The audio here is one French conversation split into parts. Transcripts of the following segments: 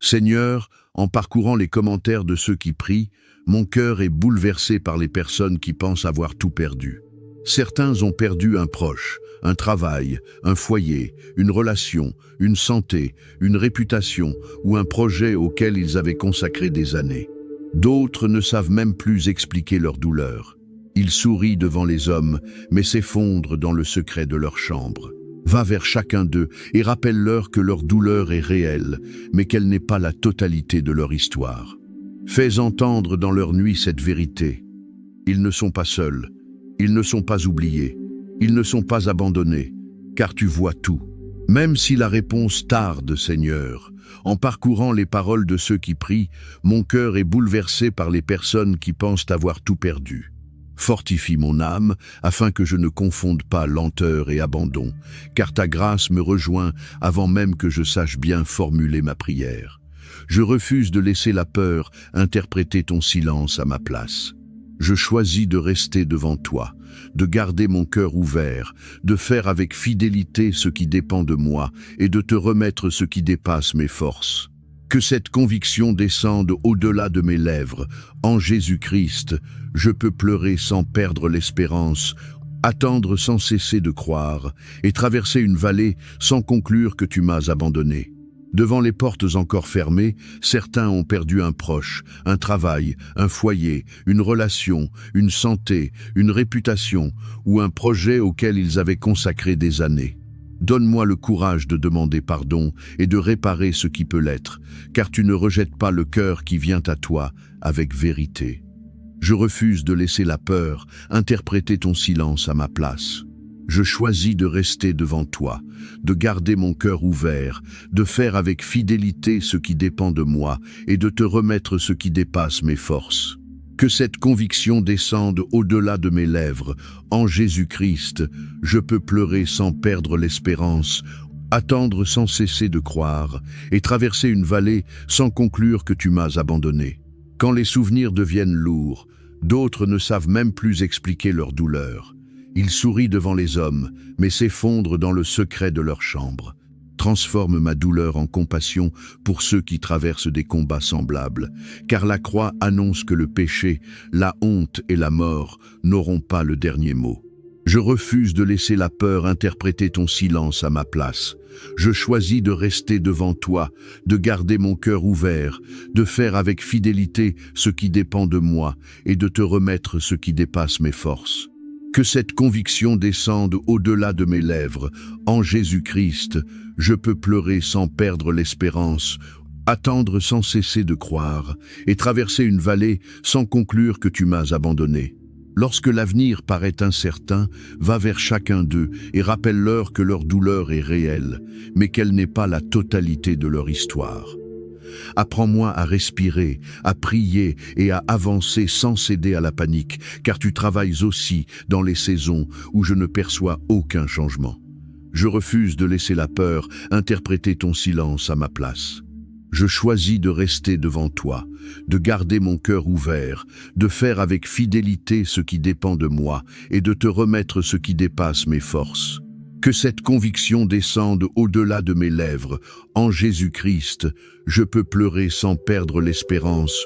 Seigneur, en parcourant les commentaires de ceux qui prient, mon cœur est bouleversé par les personnes qui pensent avoir tout perdu. Certains ont perdu un proche, un travail, un foyer, une relation, une santé, une réputation ou un projet auquel ils avaient consacré des années. D'autres ne savent même plus expliquer leur douleur. Ils sourient devant les hommes, mais s'effondrent dans le secret de leur chambre. Va vers chacun d'eux et rappelle-leur que leur douleur est réelle, mais qu'elle n'est pas la totalité de leur histoire. Fais entendre dans leur nuit cette vérité. Ils ne sont pas seuls, ils ne sont pas oubliés, ils ne sont pas abandonnés, car tu vois tout. Même si la réponse tarde, Seigneur, en parcourant les paroles de ceux qui prient, mon cœur est bouleversé par les personnes qui pensent avoir tout perdu. Fortifie mon âme, afin que je ne confonde pas lenteur et abandon, car ta grâce me rejoint avant même que je sache bien formuler ma prière. Je refuse de laisser la peur interpréter ton silence à ma place. Je choisis de rester devant toi, de garder mon cœur ouvert, de faire avec fidélité ce qui dépend de moi et de te remettre ce qui dépasse mes forces. Que cette conviction descende au-delà de mes lèvres. En Jésus-Christ, je peux pleurer sans perdre l'espérance, attendre sans cesser de croire et traverser une vallée sans conclure que tu m'as abandonné. Devant les portes encore fermées, certains ont perdu un proche, un travail, un foyer, une relation, une santé, une réputation ou un projet auquel ils avaient consacré des années. Donne-moi le courage de demander pardon et de réparer ce qui peut l'être, car tu ne rejettes pas le cœur qui vient à toi avec vérité. Je refuse de laisser la peur interpréter ton silence à ma place. Je choisis de rester devant toi, de garder mon cœur ouvert, de faire avec fidélité ce qui dépend de moi et de te remettre ce qui dépasse mes forces. Que cette conviction descende au-delà de mes lèvres. En Jésus-Christ, je peux pleurer sans perdre l'espérance, attendre sans cesser de croire et traverser une vallée sans conclure que tu m'as abandonné. Quand les souvenirs deviennent lourds, d'autres ne savent même plus expliquer leur douleur. Ils sourient devant les hommes, mais s'effondrent dans le secret de leur chambre. Transforme ma douleur en compassion pour ceux qui traversent des combats semblables, car la croix annonce que le péché, la honte et la mort n'auront pas le dernier mot. Je refuse de laisser la peur interpréter ton silence à ma place. Je choisis de rester devant toi, de garder mon cœur ouvert, de faire avec fidélité ce qui dépend de moi et de te remettre ce qui dépasse mes forces. Que cette conviction descende au-delà de mes lèvres. En Jésus-Christ, je peux pleurer sans perdre l'espérance, attendre sans cesser de croire et traverser une vallée sans conclure que tu m'as abandonné. Lorsque l'avenir paraît incertain, va vers chacun d'eux et rappelle-leur que leur douleur est réelle, mais qu'elle n'est pas la totalité de leur histoire. Apprends-moi à respirer, à prier et à avancer sans céder à la panique, car tu travailles aussi dans les saisons où je ne perçois aucun changement. Je refuse de laisser la peur interpréter ton silence à ma place. Je choisis de rester devant toi, de garder mon cœur ouvert, de faire avec fidélité ce qui dépend de moi et de te remettre ce qui dépasse mes forces. Que cette conviction descende au-delà de mes lèvres. En Jésus-Christ, je peux pleurer sans perdre l'espérance,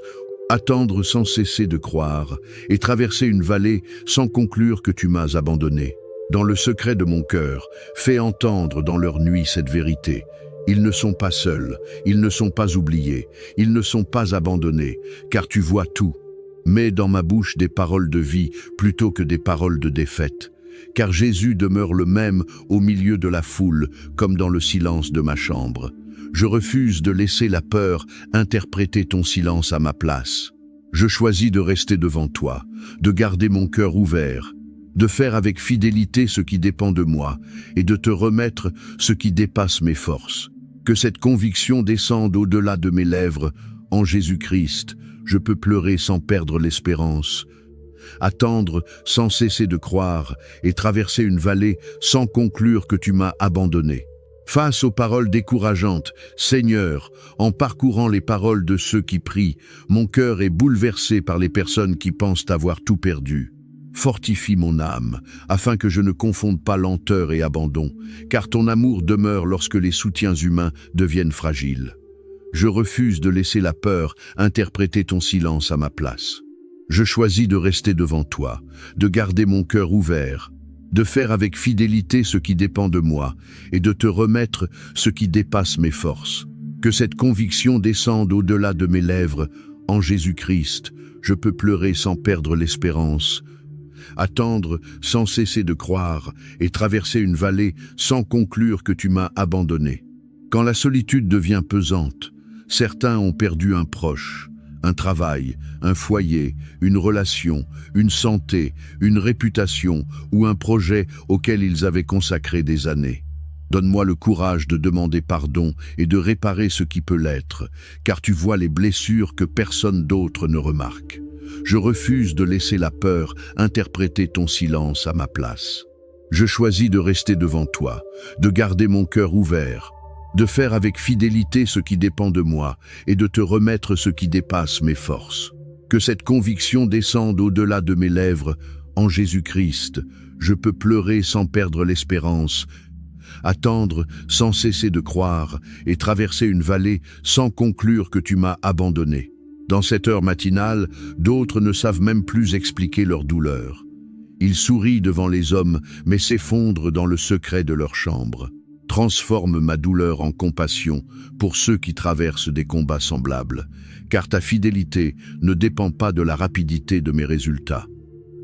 attendre sans cesser de croire et traverser une vallée sans conclure que tu m'as abandonné. Dans le secret de mon cœur, fais entendre dans leur nuit cette vérité. Ils ne sont pas seuls, ils ne sont pas oubliés, ils ne sont pas abandonnés, car tu vois tout. Mets dans ma bouche des paroles de vie plutôt que des paroles de défaite, car Jésus demeure le même au milieu de la foule, comme dans le silence de ma chambre. Je refuse de laisser la peur interpréter ton silence à ma place. Je choisis de rester devant toi, de garder mon cœur ouvert, de faire avec fidélité ce qui dépend de moi et de te remettre ce qui dépasse mes forces. Que cette conviction descende au-delà de mes lèvres. En Jésus-Christ, je peux pleurer sans perdre l'espérance, attendre sans cesser de croire et traverser une vallée sans conclure que tu m'as abandonné. Face aux paroles décourageantes, Seigneur, en parcourant les paroles de ceux qui prient, mon cœur est bouleversé par les personnes qui pensent avoir tout perdu. Fortifie mon âme, afin que je ne confonde pas lenteur et abandon, car ton amour demeure lorsque les soutiens humains deviennent fragiles. Je refuse de laisser la peur interpréter ton silence à ma place. Je choisis de rester devant toi, de garder mon cœur ouvert, de faire avec fidélité ce qui dépend de moi et de te remettre ce qui dépasse mes forces. Que cette conviction descende au-delà de mes lèvres. En Jésus-Christ, je peux pleurer sans perdre l'espérance, attendre sans cesser de croire et traverser une vallée sans conclure que tu m'as abandonné. Quand la solitude devient pesante, certains ont perdu un proche, un travail, un foyer, une relation, une santé, une réputation ou un projet auquel ils avaient consacré des années. Donne-moi le courage de demander pardon et de réparer ce qui peut l'être, car tu vois les blessures que personne d'autre ne remarque. Je refuse de laisser la peur interpréter ton silence à ma place. Je choisis de rester devant toi, de garder mon cœur ouvert, de faire avec fidélité ce qui dépend de moi et de te remettre ce qui dépasse mes forces. Que cette conviction descende au-delà de mes lèvres. En Jésus-Christ, je peux pleurer sans perdre l'espérance, attendre sans cesser de croire et traverser une vallée sans conclure que tu m'as abandonné. Dans cette heure matinale, d'autres ne savent même plus expliquer leur douleur. Ils sourient devant les hommes, mais s'effondrent dans le secret de leur chambre. Transforme ma douleur en compassion pour ceux qui traversent des combats semblables, car ta fidélité ne dépend pas de la rapidité de mes résultats.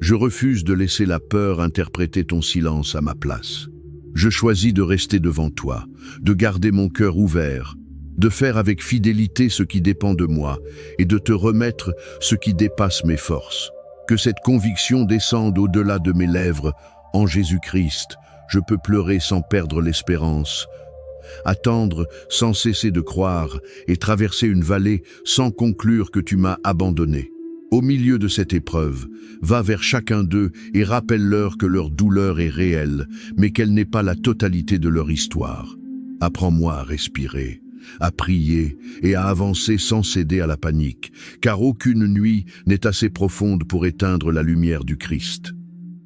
Je refuse de laisser la peur interpréter ton silence à ma place. Je choisis de rester devant toi, de garder mon cœur ouvert, de faire avec fidélité ce qui dépend de moi et de te remettre ce qui dépasse mes forces. Que cette conviction descende au-delà de mes lèvres. En Jésus-Christ, je peux pleurer sans perdre l'espérance, attendre sans cesser de croire et traverser une vallée sans conclure que tu m'as abandonné. Au milieu de cette épreuve, va vers chacun d'eux et rappelle-leur que leur douleur est réelle, mais qu'elle n'est pas la totalité de leur histoire. Apprends-moi à respirer, à prier et à avancer sans céder à la panique, car aucune nuit n'est assez profonde pour éteindre la lumière du Christ.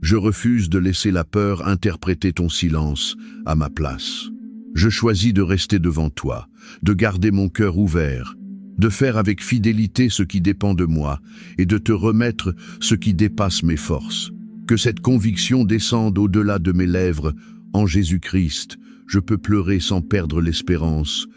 Je refuse de laisser la peur interpréter ton silence à ma place. Je choisis de rester devant toi, de garder mon cœur ouvert, de faire avec fidélité ce qui dépend de moi et de te remettre ce qui dépasse mes forces. Que cette conviction descende au-delà de mes lèvres. En Jésus-Christ, je peux pleurer sans perdre l'espérance,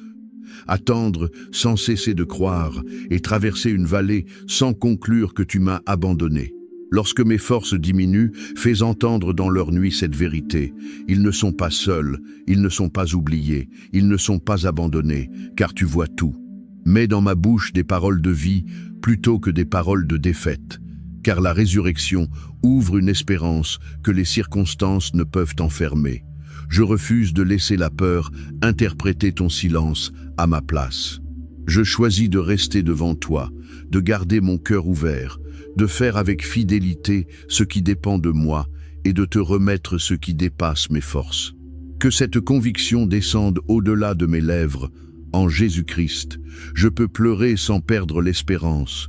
attendre sans cesser de croire et traverser une vallée sans conclure que tu m'as abandonné. Lorsque mes forces diminuent, fais entendre dans leur nuit cette vérité. Ils ne sont pas seuls, ils ne sont pas oubliés, ils ne sont pas abandonnés, car tu vois tout. Mets dans ma bouche des paroles de vie plutôt que des paroles de défaite, car la résurrection ouvre une espérance que les circonstances ne peuvent enfermer. Je refuse de laisser la peur interpréter ton silence à ma place. Je choisis de rester devant toi, de garder mon cœur ouvert, de faire avec fidélité ce qui dépend de moi et de te remettre ce qui dépasse mes forces. Que cette conviction descende au-delà de mes lèvres. En Jésus-Christ, je peux pleurer sans perdre l'espérance,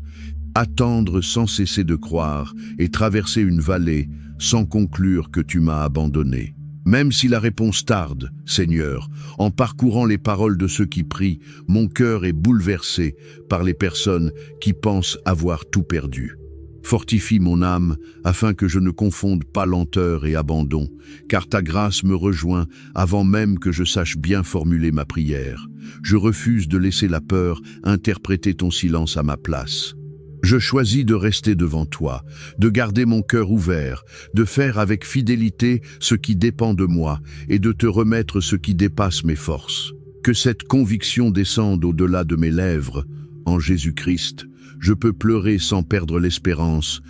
attendre sans cesser de croire et traverser une vallée sans conclure que tu m'as abandonné. Même si la réponse tarde, Seigneur, en parcourant les paroles de ceux qui prient, mon cœur est bouleversé par les personnes qui pensent avoir tout perdu. Fortifie mon âme, afin que je ne confonde pas lenteur et abandon, car ta grâce me rejoint avant même que je sache bien formuler ma prière. Je refuse de laisser la peur interpréter ton silence à ma place. Je choisis de rester devant toi, de garder mon cœur ouvert, de faire avec fidélité ce qui dépend de moi et de te remettre ce qui dépasse mes forces. Que cette conviction descende au-delà de mes lèvres. En Jésus-Christ, je peux pleurer sans perdre l'espérance,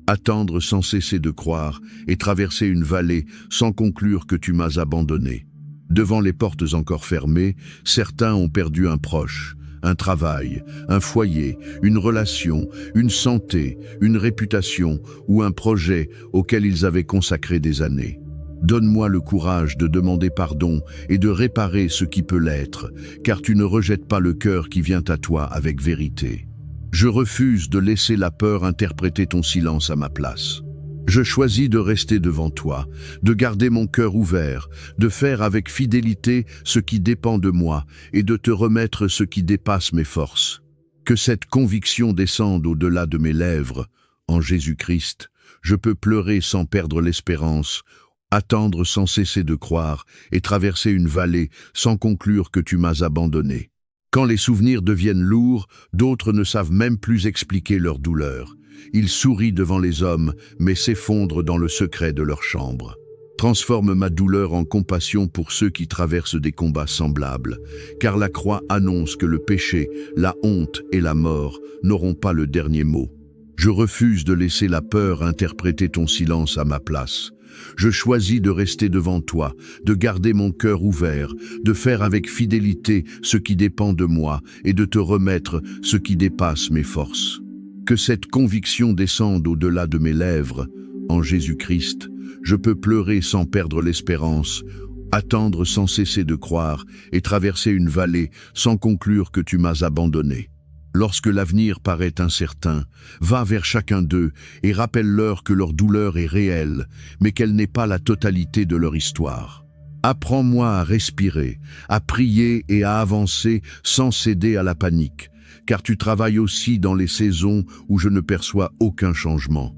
attendre sans cesser de croire et traverser une vallée sans conclure que tu m'as abandonné. Devant les portes encore fermées, certains ont perdu un proche, un travail, un foyer, une relation, une santé, une réputation ou un projet auquel ils avaient consacré des années. Donne-moi le courage de demander pardon et de réparer ce qui peut l'être, car tu ne rejettes pas le cœur qui vient à toi avec vérité. Je refuse de laisser la peur interpréter ton silence à ma place. Je choisis de rester devant toi, de garder mon cœur ouvert, de faire avec fidélité ce qui dépend de moi et de te remettre ce qui dépasse mes forces. Que cette conviction descende au-delà de mes lèvres. En Jésus-Christ, je peux pleurer sans perdre l'espérance, attendre sans cesser de croire et traverser une vallée sans conclure que tu m'as abandonné. Quand les souvenirs deviennent lourds, d'autres ne savent même plus expliquer leur douleur. Ils sourient devant les hommes, mais s'effondrent dans le secret de leur chambre. Transforme ma douleur en compassion pour ceux qui traversent des combats semblables, car la croix annonce que le péché, la honte et la mort n'auront pas le dernier mot. Je refuse de laisser la peur interpréter ton silence à ma place. Je choisis de rester devant toi, de garder mon cœur ouvert, de faire avec fidélité ce qui dépend de moi et de te remettre ce qui dépasse mes forces. Que cette conviction descende au-delà de mes lèvres. En Jésus-Christ, je peux pleurer sans perdre l'espérance, attendre sans cesser de croire et traverser une vallée sans conclure que tu m'as abandonné. Lorsque l'avenir paraît incertain, va vers chacun d'eux et rappelle-leur que leur douleur est réelle, mais qu'elle n'est pas la totalité de leur histoire. Apprends-moi à respirer, à prier et à avancer sans céder à la panique, car tu travailles aussi dans les saisons où je ne perçois aucun changement.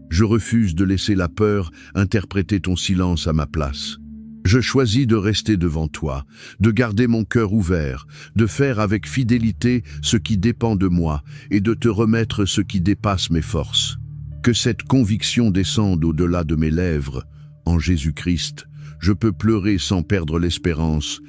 Je refuse de laisser la peur interpréter ton silence à ma place. Je choisis de rester devant toi, de garder mon cœur ouvert, de faire avec fidélité ce qui dépend de moi et de te remettre ce qui dépasse mes forces. Que cette conviction descende au-delà de mes lèvres. En Jésus-Christ, je peux pleurer sans perdre l'espérance,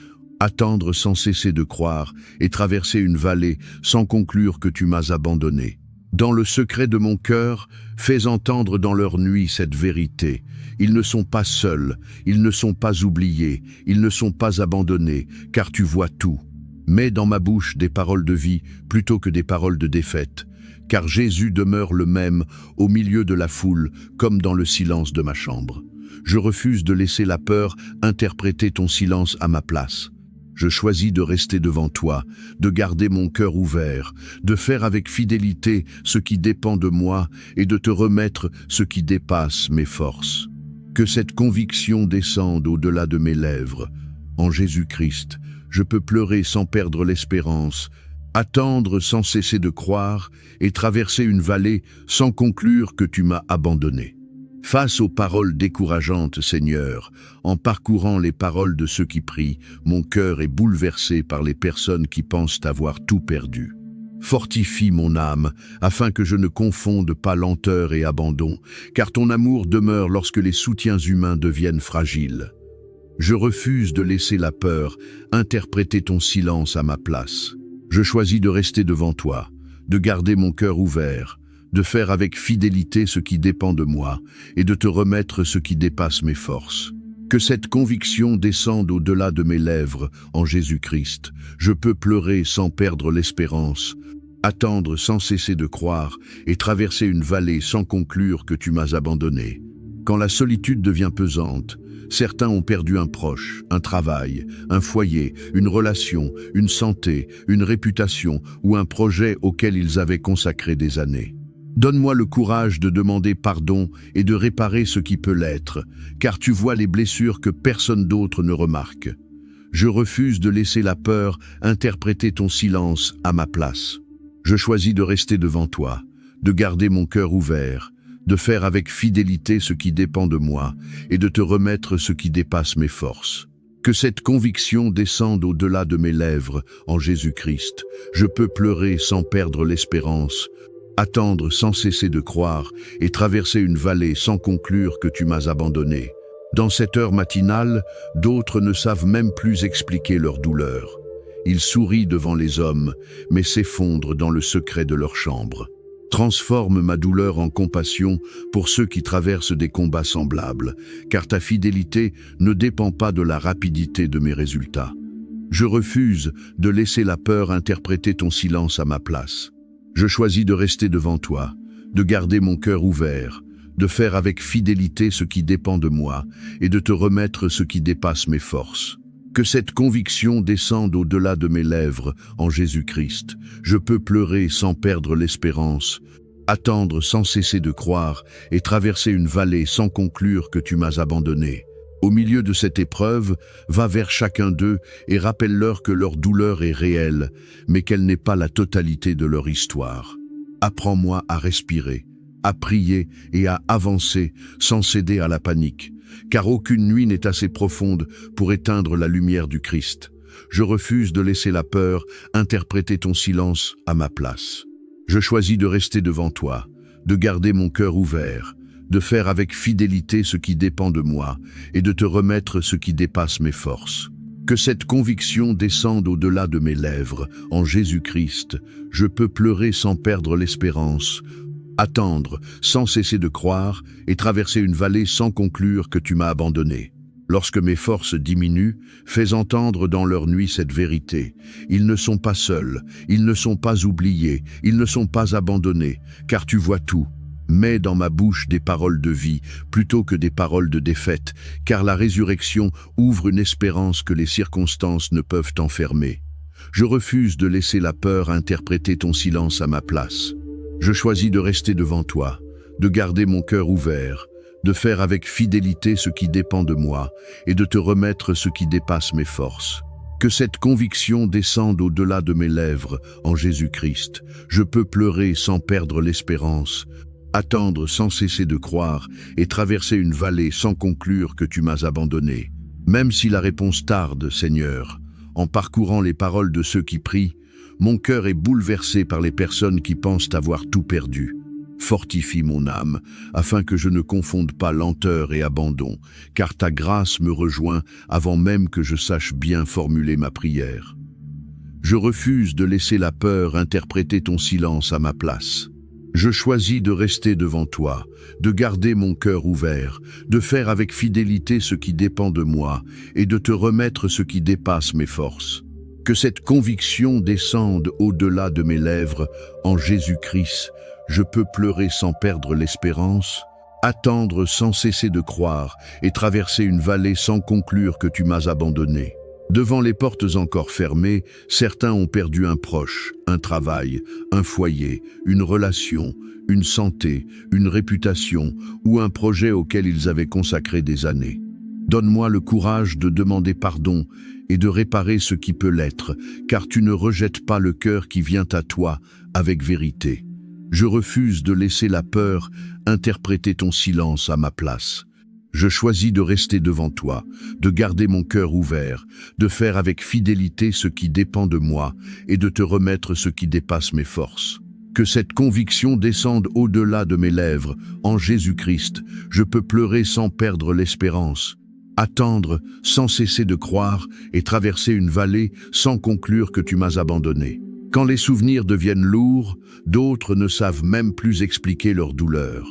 attendre sans cesser de croire et traverser une vallée sans conclure que tu m'as abandonné. Dans le secret de mon cœur, fais entendre dans leur nuit cette vérité. Ils ne sont pas seuls, ils ne sont pas oubliés, ils ne sont pas abandonnés, car tu vois tout. Mets dans ma bouche des paroles de vie plutôt que des paroles de défaite, car Jésus demeure le même au milieu de la foule comme dans le silence de ma chambre. Je refuse de laisser la peur interpréter ton silence à ma place. Je choisis de rester devant toi, de garder mon cœur ouvert, de faire avec fidélité ce qui dépend de moi et de te remettre ce qui dépasse mes forces. Que cette conviction descende au-delà de mes lèvres. En Jésus-Christ, je peux pleurer sans perdre l'espérance, attendre sans cesser de croire et traverser une vallée sans conclure que tu m'as abandonné. Face aux paroles décourageantes, Seigneur, en parcourant les paroles de ceux qui prient, mon cœur est bouleversé par les personnes qui pensent avoir tout perdu. Fortifie mon âme, afin que je ne confonde pas lenteur et abandon, car ton amour demeure lorsque les soutiens humains deviennent fragiles. Je refuse de laisser la peur interpréter ton silence à ma place. Je choisis de rester devant toi, de garder mon cœur ouvert, de faire avec fidélité ce qui dépend de moi et de te remettre ce qui dépasse mes forces. Que cette conviction descende au-delà de mes lèvres, en Jésus-Christ. Je peux pleurer sans perdre l'espérance, attendre sans cesser de croire et traverser une vallée sans conclure que tu m'as abandonné. Quand la solitude devient pesante, certains ont perdu un proche, un travail, un foyer, une relation, une santé, une réputation ou un projet auquel ils avaient consacré des années. Donne-moi le courage de demander pardon et de réparer ce qui peut l'être, car tu vois les blessures que personne d'autre ne remarque. Je refuse de laisser la peur interpréter ton silence à ma place. Je choisis de rester devant toi, de garder mon cœur ouvert, de faire avec fidélité ce qui dépend de moi et de te remettre ce qui dépasse mes forces. Que cette conviction descende au-delà de mes lèvres, en Jésus-Christ. Je peux pleurer sans perdre l'espérance, attendre sans cesser de croire et traverser une vallée sans conclure que tu m'as abandonné. Dans cette heure matinale, d'autres ne savent même plus expliquer leur douleur. Ils sourient devant les hommes, mais s'effondrent dans le secret de leur chambre. Transforme ma douleur en compassion pour ceux qui traversent des combats semblables, car ta fidélité ne dépend pas de la rapidité de mes résultats. Je refuse de laisser la peur interpréter ton silence à ma place. Je choisis de rester devant toi, de garder mon cœur ouvert, de faire avec fidélité ce qui dépend de moi et de te remettre ce qui dépasse mes forces. Que cette conviction descende au-delà de mes lèvres, en Jésus-Christ. Je peux pleurer sans perdre l'espérance, Attendre sans cesser de croire et traverser une vallée sans conclure que tu m'as abandonné. Au milieu de cette épreuve, va vers chacun d'eux et rappelle-leur que leur douleur est réelle, mais qu'elle n'est pas la totalité de leur histoire. Apprends-moi à respirer, à prier et à avancer sans céder à la panique, car aucune nuit n'est assez profonde pour éteindre la lumière du Christ. Je refuse de laisser la peur interpréter ton silence à ma place. Je choisis de rester devant toi, de garder mon cœur ouvert, de faire avec fidélité ce qui dépend de moi et de te remettre ce qui dépasse mes forces. Que cette conviction descende au-delà de mes lèvres. En Jésus-Christ, je peux pleurer sans perdre l'espérance, attendre sans cesser de croire et traverser une vallée sans conclure que tu m'as abandonné. Lorsque mes forces diminuent, fais entendre dans leur nuit cette vérité. Ils ne sont pas seuls, ils ne sont pas oubliés, ils ne sont pas abandonnés, car tu vois tout. Mets dans ma bouche des paroles de vie plutôt que des paroles de défaite, car la résurrection ouvre une espérance que les circonstances ne peuvent enfermer. Je refuse de laisser la peur interpréter ton silence à ma place. Je choisis de rester devant toi, de garder mon cœur ouvert, de faire avec fidélité ce qui dépend de moi et de te remettre ce qui dépasse mes forces. Que cette conviction descende au-delà de mes lèvres, en Jésus-Christ. Je peux pleurer sans perdre l'espérance, attendre sans cesser de croire et traverser une vallée sans conclure que tu m'as abandonné. Même si la réponse tarde, Seigneur, en parcourant les paroles de ceux qui prient, mon cœur est bouleversé par les personnes qui pensent avoir tout perdu. Fortifie mon âme, afin que je ne confonde pas lenteur et abandon, car ta grâce me rejoint avant même que je sache bien formuler ma prière. Je refuse de laisser la peur interpréter ton silence à ma place. Je choisis de rester devant toi, de garder mon cœur ouvert, de faire avec fidélité ce qui dépend de moi et de te remettre ce qui dépasse mes forces. Que cette conviction descende au-delà de mes lèvres, en Jésus-Christ. Je peux pleurer sans perdre l'espérance, attendre sans cesser de croire et traverser une vallée sans conclure que tu m'as abandonné. Devant les portes encore fermées, certains ont perdu un proche, un travail, un foyer, une relation, une santé, une réputation ou un projet auquel ils avaient consacré des années. Donne-moi le courage de demander pardon et de réparer ce qui peut l'être, car tu ne rejettes pas le cœur qui vient à toi avec vérité. Je refuse de laisser la peur interpréter ton silence à ma place. Je choisis de rester devant toi, de garder mon cœur ouvert, de faire avec fidélité ce qui dépend de moi et de te remettre ce qui dépasse mes forces. Que cette conviction descende au-delà de mes lèvres, en Jésus-Christ. Je peux pleurer sans perdre l'espérance, attendre sans cesser de croire et traverser une vallée sans conclure que tu m'as abandonné. Quand les souvenirs deviennent lourds, d'autres ne savent même plus expliquer leur douleur.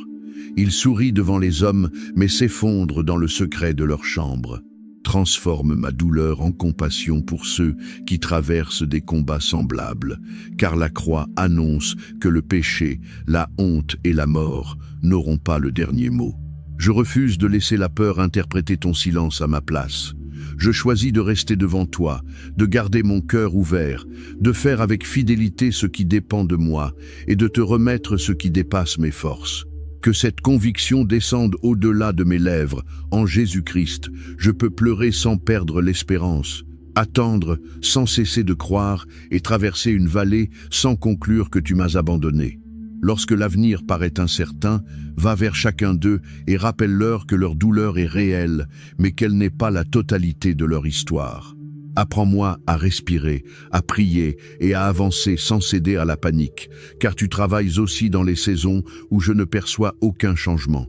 Ils sourient devant les hommes, mais s'effondrent dans le secret de leur chambre. Transforme ma douleur en compassion pour ceux qui traversent des combats semblables, car la croix annonce que le péché, la honte et la mort n'auront pas le dernier mot. Je refuse de laisser la peur interpréter ton silence à ma place. Je choisis de rester devant toi, de garder mon cœur ouvert, de faire avec fidélité ce qui dépend de moi et de te remettre ce qui dépasse mes forces. Que cette conviction descende au-delà de mes lèvres, en Jésus-Christ. Je peux pleurer sans perdre l'espérance, attendre sans cesser de croire et traverser une vallée sans conclure que tu m'as abandonné. Lorsque l'avenir paraît incertain, va vers chacun d'eux et rappelle-leur que leur douleur est réelle, mais qu'elle n'est pas la totalité de leur histoire. Apprends-moi à respirer, à prier et à avancer sans céder à la panique, car tu travailles aussi dans les saisons où je ne perçois aucun changement.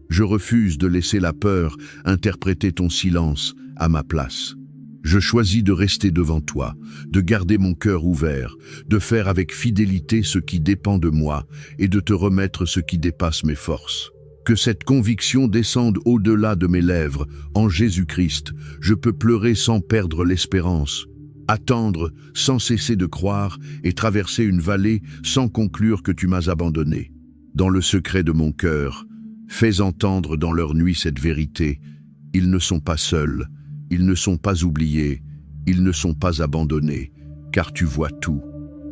Je refuse de laisser la peur interpréter ton silence à ma place. Je choisis de rester devant toi, de garder mon cœur ouvert, de faire avec fidélité ce qui dépend de moi et de te remettre ce qui dépasse mes forces. Que cette conviction descende au-delà de mes lèvres, en Jésus-Christ. Je peux pleurer sans perdre l'espérance, attendre sans cesser de croire et traverser une vallée sans conclure que tu m'as abandonné. Dans le secret de mon cœur, fais entendre dans leur nuit cette vérité. Ils ne sont pas seuls. Ils ne sont pas oubliés, ils ne sont pas abandonnés, car tu vois tout.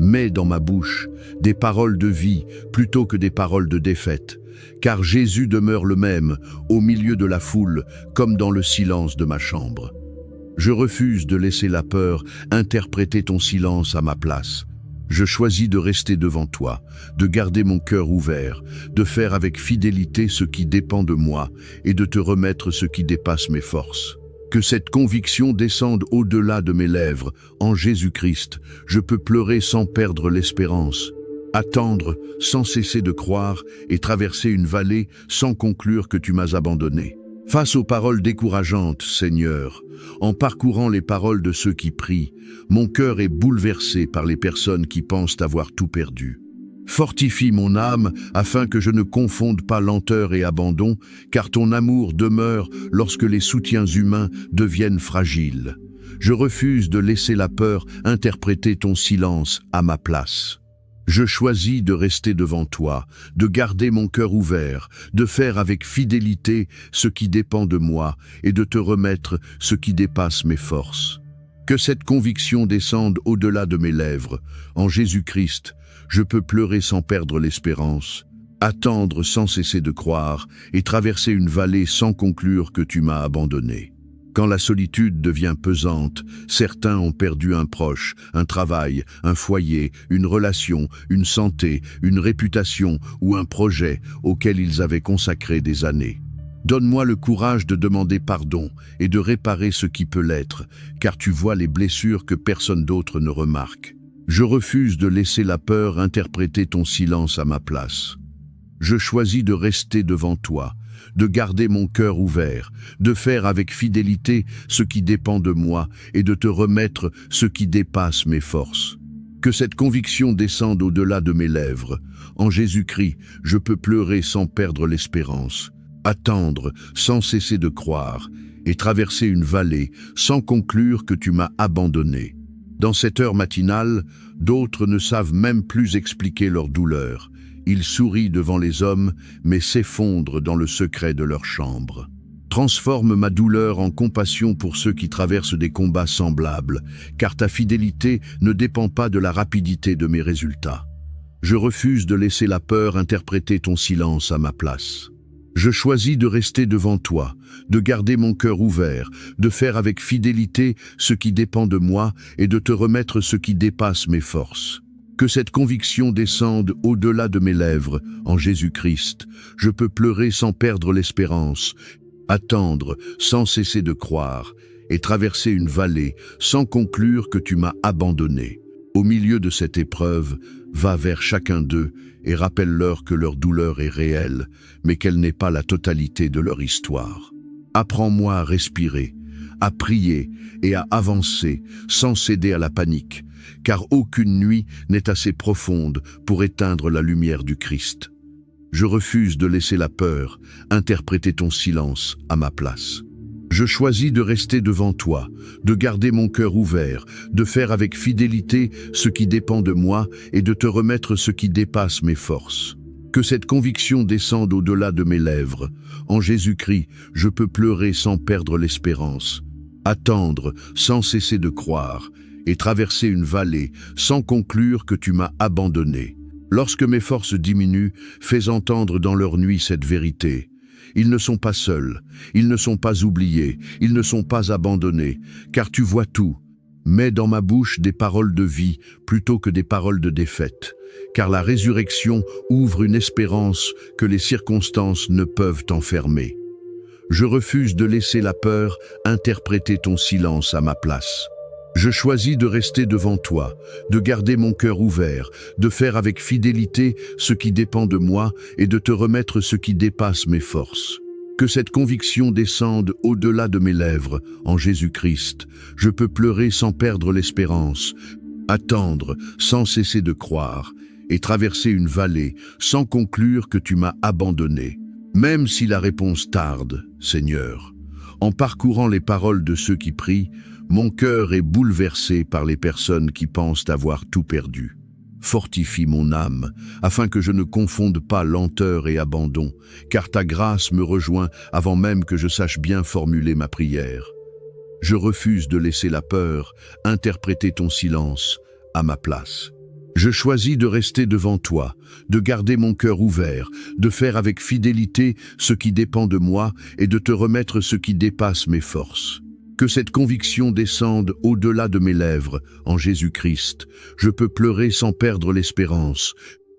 Mets dans ma bouche des paroles de vie plutôt que des paroles de défaite, car Jésus demeure le même au milieu de la foule comme dans le silence de ma chambre. Je refuse de laisser la peur interpréter ton silence à ma place. Je choisis de rester devant toi, de garder mon cœur ouvert, de faire avec fidélité ce qui dépend de moi et de te remettre ce qui dépasse mes forces. Que cette conviction descende au-delà de mes lèvres. En Jésus-Christ, je peux pleurer sans perdre l'espérance, attendre sans cesser de croire et traverser une vallée sans conclure que tu m'as abandonné. Face aux paroles décourageantes, Seigneur, en parcourant les paroles de ceux qui prient, mon cœur est bouleversé par les personnes qui pensent avoir tout perdu. Fortifie mon âme afin que je ne confonde pas lenteur et abandon, car ton amour demeure lorsque les soutiens humains deviennent fragiles. Je refuse de laisser la peur interpréter ton silence à ma place. Je choisis de rester devant toi, de garder mon cœur ouvert, de faire avec fidélité ce qui dépend de moi et de te remettre ce qui dépasse mes forces. Que cette conviction descende au-delà de mes lèvres. En Jésus-Christ, je peux pleurer sans perdre l'espérance, attendre sans cesser de croire et traverser une vallée sans conclure que tu m'as abandonné. Quand la solitude devient pesante, certains ont perdu un proche, un travail, un foyer, une relation, une santé, une réputation ou un projet auquel ils avaient consacré des années. Donne-moi le courage de demander pardon et de réparer ce qui peut l'être, car tu vois les blessures que personne d'autre ne remarque. Je refuse de laisser la peur interpréter ton silence à ma place. Je choisis de rester devant toi, de garder mon cœur ouvert, de faire avec fidélité ce qui dépend de moi et de te remettre ce qui dépasse mes forces. Que cette conviction descende au-delà de mes lèvres. En Jésus-Christ, je peux pleurer sans perdre l'espérance, attendre sans cesser de croire et traverser une vallée sans conclure que tu m'as abandonné. Dans cette heure matinale, d'autres ne savent même plus expliquer leur douleur. Ils sourient devant les hommes, mais s'effondrent dans le secret de leur chambre. Transforme ma douleur en compassion pour ceux qui traversent des combats semblables, car ta fidélité ne dépend pas de la rapidité de mes résultats. Je refuse de laisser la peur interpréter ton silence à ma place. Je choisis de rester devant toi, de garder mon cœur ouvert, de faire avec fidélité ce qui dépend de moi et de te remettre ce qui dépasse mes forces. Que cette conviction descende au-delà de mes lèvres. En Jésus-Christ, je peux pleurer sans perdre l'espérance, attendre sans cesser de croire et traverser une vallée sans conclure que tu m'as abandonné. Au milieu de cette épreuve, va vers chacun d'eux et rappelle-leur que leur douleur est réelle, mais qu'elle n'est pas la totalité de leur histoire. Apprends-moi à respirer, à prier et à avancer sans céder à la panique, car aucune nuit n'est assez profonde pour éteindre la lumière du Christ. Je refuse de laisser la peur interpréter ton silence à ma place. Je choisis de rester devant toi, de garder mon cœur ouvert, de faire avec fidélité ce qui dépend de moi et de te remettre ce qui dépasse mes forces. Que cette conviction descende au-delà de mes lèvres. En Jésus-Christ, je peux pleurer sans perdre l'espérance, attendre sans cesser de croire et traverser une vallée sans conclure que tu m'as abandonné. Lorsque mes forces diminuent, fais entendre dans leur nuit cette vérité. Ils ne sont pas seuls, ils ne sont pas oubliés, ils ne sont pas abandonnés, car tu vois tout. Mets dans ma bouche des paroles de vie plutôt que des paroles de défaite, car la résurrection ouvre une espérance que les circonstances ne peuvent enfermer. Je refuse de laisser la peur interpréter ton silence à ma place. Je choisis de rester devant toi, de garder mon cœur ouvert, de faire avec fidélité ce qui dépend de moi et de te remettre ce qui dépasse mes forces. Que cette conviction descende au-delà de mes lèvres. En Jésus-Christ, je peux pleurer sans perdre l'espérance, attendre sans cesser de croire et traverser une vallée sans conclure que tu m'as abandonné. Même si la réponse tarde, Seigneur, en parcourant les paroles de ceux qui prient, mon cœur est bouleversé par les personnes qui pensent avoir tout perdu. Fortifie mon âme, afin que je ne confonde pas lenteur et abandon, car ta grâce me rejoint avant même que je sache bien formuler ma prière. Je refuse de laisser la peur interpréter ton silence à ma place. Je choisis de rester devant toi, de garder mon cœur ouvert, de faire avec fidélité ce qui dépend de moi et de te remettre ce qui dépasse mes forces. Que cette conviction descende au-delà de mes lèvres, en Jésus-Christ. Je peux pleurer sans perdre l'espérance,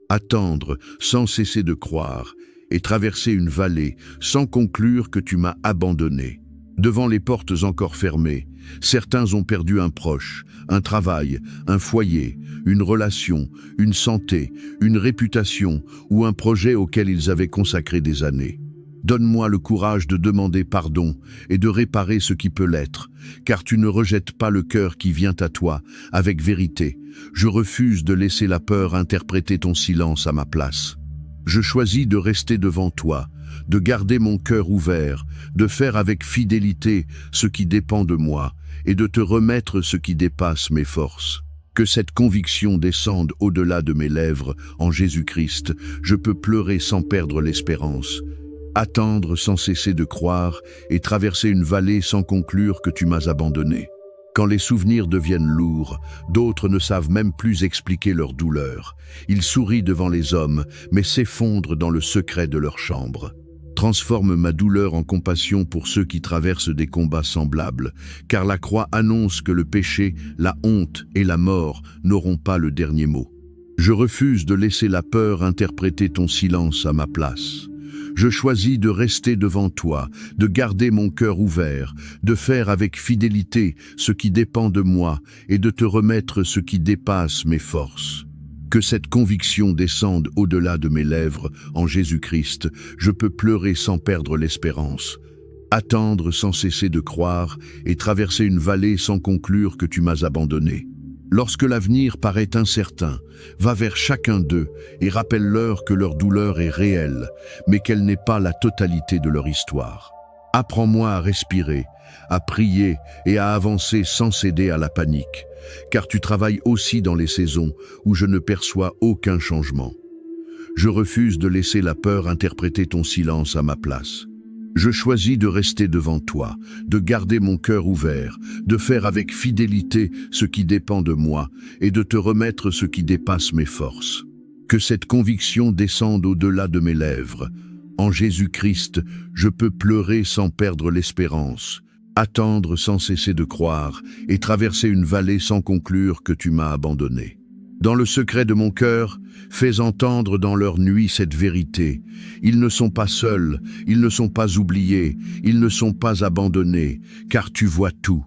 attendre sans cesser de croire, et traverser une vallée sans conclure que tu m'as abandonné. Devant les portes encore fermées, certains ont perdu un proche, un travail, un foyer, une relation, une santé, une réputation ou un projet auquel ils avaient consacré des années. Donne-moi le courage de demander pardon et de réparer ce qui peut l'être, car tu ne rejettes pas le cœur qui vient à toi, avec vérité. Je refuse de laisser la peur interpréter ton silence à ma place. Je choisis de rester devant toi, de garder mon cœur ouvert, de faire avec fidélité ce qui dépend de moi et de te remettre ce qui dépasse mes forces. Que cette conviction descende au-delà de mes lèvres, en Jésus-Christ. Je peux pleurer sans perdre l'espérance, attendre sans cesser de croire et traverser une vallée sans conclure que tu m'as abandonné. Quand les souvenirs deviennent lourds, d'autres ne savent même plus expliquer leur douleur. Ils sourient devant les hommes, mais s'effondrent dans le secret de leur chambre. Transforme ma douleur en compassion pour ceux qui traversent des combats semblables, car la croix annonce que le péché, la honte et la mort n'auront pas le dernier mot. Je refuse de laisser la peur interpréter ton silence à ma place. Je choisis de rester devant toi, de garder mon cœur ouvert, de faire avec fidélité ce qui dépend de moi et de te remettre ce qui dépasse mes forces. Que cette conviction descende au-delà de mes lèvres, en Jésus-Christ. Je peux pleurer sans perdre l'espérance, attendre sans cesser de croire et traverser une vallée sans conclure que tu m'as abandonné. Lorsque l'avenir paraît incertain, va vers chacun d'eux et rappelle-leur que leur douleur est réelle, mais qu'elle n'est pas la totalité de leur histoire. Apprends-moi à respirer, à prier et à avancer sans céder à la panique, car tu travailles aussi dans les saisons où je ne perçois aucun changement. Je refuse de laisser la peur interpréter ton silence à ma place. Je choisis de rester devant toi, de garder mon cœur ouvert, de faire avec fidélité ce qui dépend de moi et de te remettre ce qui dépasse mes forces. Que cette conviction descende au-delà de mes lèvres. En Jésus-Christ, je peux pleurer sans perdre l'espérance, attendre sans cesser de croire et traverser une vallée sans conclure que tu m'as abandonné. Dans le secret de mon cœur, fais entendre dans leur nuit cette vérité. Ils ne sont pas seuls, ils ne sont pas oubliés, ils ne sont pas abandonnés, car tu vois tout.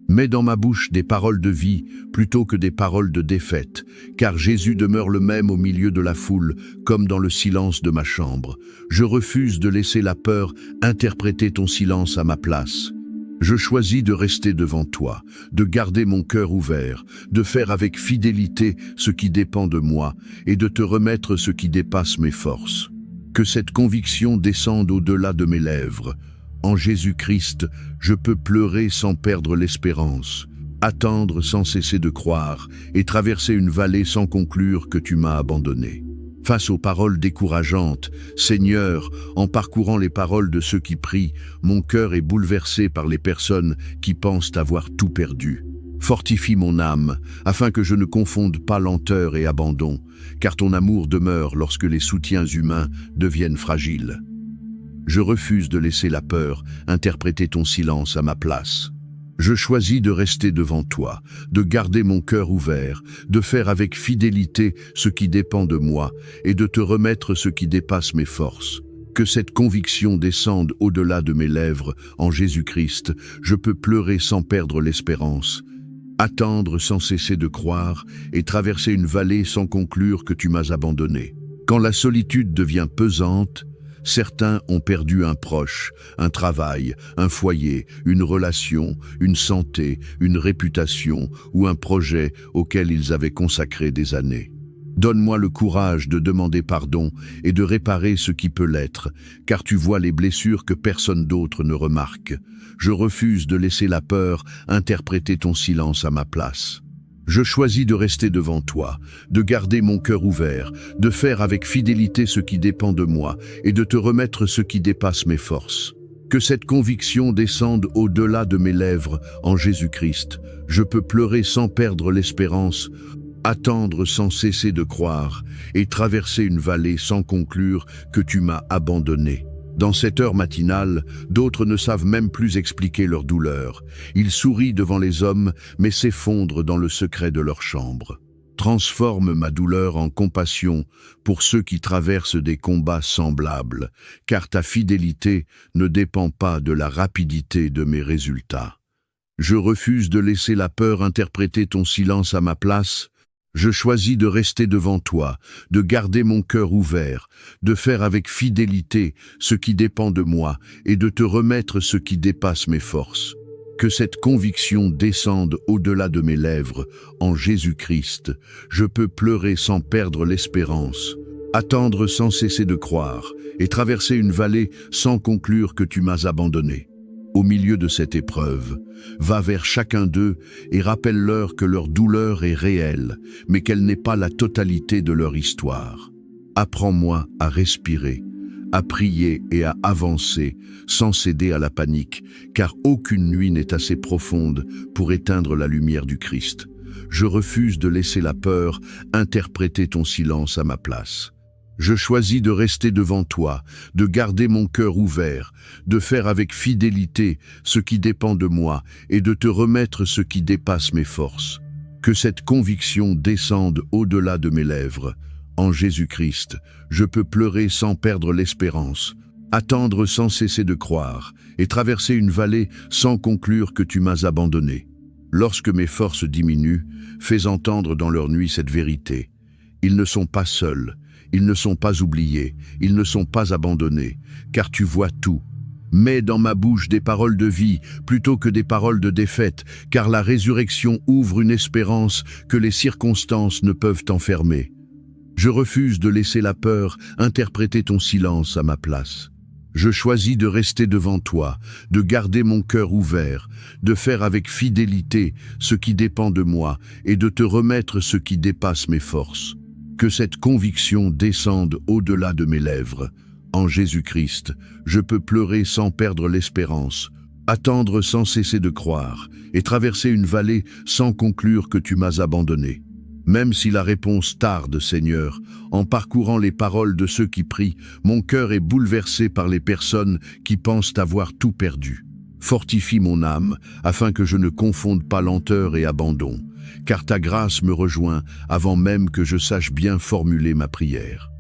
Mets dans ma bouche des paroles de vie plutôt que des paroles de défaite, car Jésus demeure le même au milieu de la foule, comme dans le silence de ma chambre. Je refuse de laisser la peur interpréter ton silence à ma place. Je choisis de rester devant toi, de garder mon cœur ouvert, de faire avec fidélité ce qui dépend de moi et de te remettre ce qui dépasse mes forces. Que cette conviction descende au-delà de mes lèvres. En Jésus-Christ, je peux pleurer sans perdre l'espérance, attendre sans cesser de croire et traverser une vallée sans conclure que tu m'as abandonné. Face aux paroles décourageantes, Seigneur, en parcourant les paroles de ceux qui prient, mon cœur est bouleversé par les personnes qui pensent avoir tout perdu. Fortifie mon âme, afin que je ne confonde pas lenteur et abandon, car ton amour demeure lorsque les soutiens humains deviennent fragiles. Je refuse de laisser la peur interpréter ton silence à ma place. Je choisis de rester devant toi, de garder mon cœur ouvert, de faire avec fidélité ce qui dépend de moi et de te remettre ce qui dépasse mes forces. Que cette conviction descende au-delà de mes lèvres, en Jésus-Christ. Je peux pleurer sans perdre l'espérance, attendre sans cesser de croire et traverser une vallée sans conclure que tu m'as abandonné. Quand la solitude devient pesante, certains ont perdu un proche, un travail, un foyer, une relation, une santé, une réputation ou un projet auquel ils avaient consacré des années. Donne-moi le courage de demander pardon et de réparer ce qui peut l'être, car tu vois les blessures que personne d'autre ne remarque. Je refuse de laisser la peur interpréter ton silence à ma place. Je choisis de rester devant toi, de garder mon cœur ouvert, de faire avec fidélité ce qui dépend de moi et de te remettre ce qui dépasse mes forces. Que cette conviction descende au-delà de mes lèvres, en Jésus-Christ. Je peux pleurer sans perdre l'espérance, attendre sans cesser de croire et traverser une vallée sans conclure que tu m'as abandonné. Dans cette heure matinale, d'autres ne savent même plus expliquer leur douleur. Ils sourient devant les hommes, mais s'effondrent dans le secret de leur chambre. Transforme ma douleur en compassion pour ceux qui traversent des combats semblables, car ta fidélité ne dépend pas de la rapidité de mes résultats. Je refuse de laisser la peur interpréter ton silence à ma place. Je choisis de rester devant toi, de garder mon cœur ouvert, de faire avec fidélité ce qui dépend de moi et de te remettre ce qui dépasse mes forces. Que cette conviction descende au-delà de mes lèvres. En Jésus-Christ, je peux pleurer sans perdre l'espérance, attendre sans cesser de croire et traverser une vallée sans conclure que tu m'as abandonné. Au milieu de cette épreuve, va vers chacun d'eux et rappelle-leur que leur douleur est réelle, mais qu'elle n'est pas la totalité de leur histoire. Apprends-moi à respirer, à prier et à avancer sans céder à la panique, car aucune nuit n'est assez profonde pour éteindre la lumière du Christ. Je refuse de laisser la peur interpréter ton silence à ma place. Je choisis de rester devant toi, de garder mon cœur ouvert, de faire avec fidélité ce qui dépend de moi et de te remettre ce qui dépasse mes forces. Que cette conviction descende au-delà de mes lèvres. En Jésus-Christ, je peux pleurer sans perdre l'espérance, attendre sans cesser de croire et traverser une vallée sans conclure que tu m'as abandonné. Lorsque mes forces diminuent, fais entendre dans leur nuit cette vérité. Ils ne sont pas seuls. Ils ne sont pas oubliés, ils ne sont pas abandonnés, car tu vois tout. Mets dans ma bouche des paroles de vie plutôt que des paroles de défaite, car la résurrection ouvre une espérance que les circonstances ne peuvent enfermer. Je refuse de laisser la peur interpréter ton silence à ma place. Je choisis de rester devant toi, de garder mon cœur ouvert, de faire avec fidélité ce qui dépend de moi et de te remettre ce qui dépasse mes forces. Que cette conviction descende au-delà de mes lèvres. En Jésus-Christ, je peux pleurer sans perdre l'espérance, attendre sans cesser de croire et traverser une vallée sans conclure que tu m'as abandonné. Même si la réponse tarde, Seigneur, en parcourant les paroles de ceux qui prient, mon cœur est bouleversé par les personnes qui pensent avoir tout perdu. Fortifie mon âme, afin que je ne confonde pas lenteur et abandon, car ta grâce me rejoint avant même que je sache bien formuler ma prière.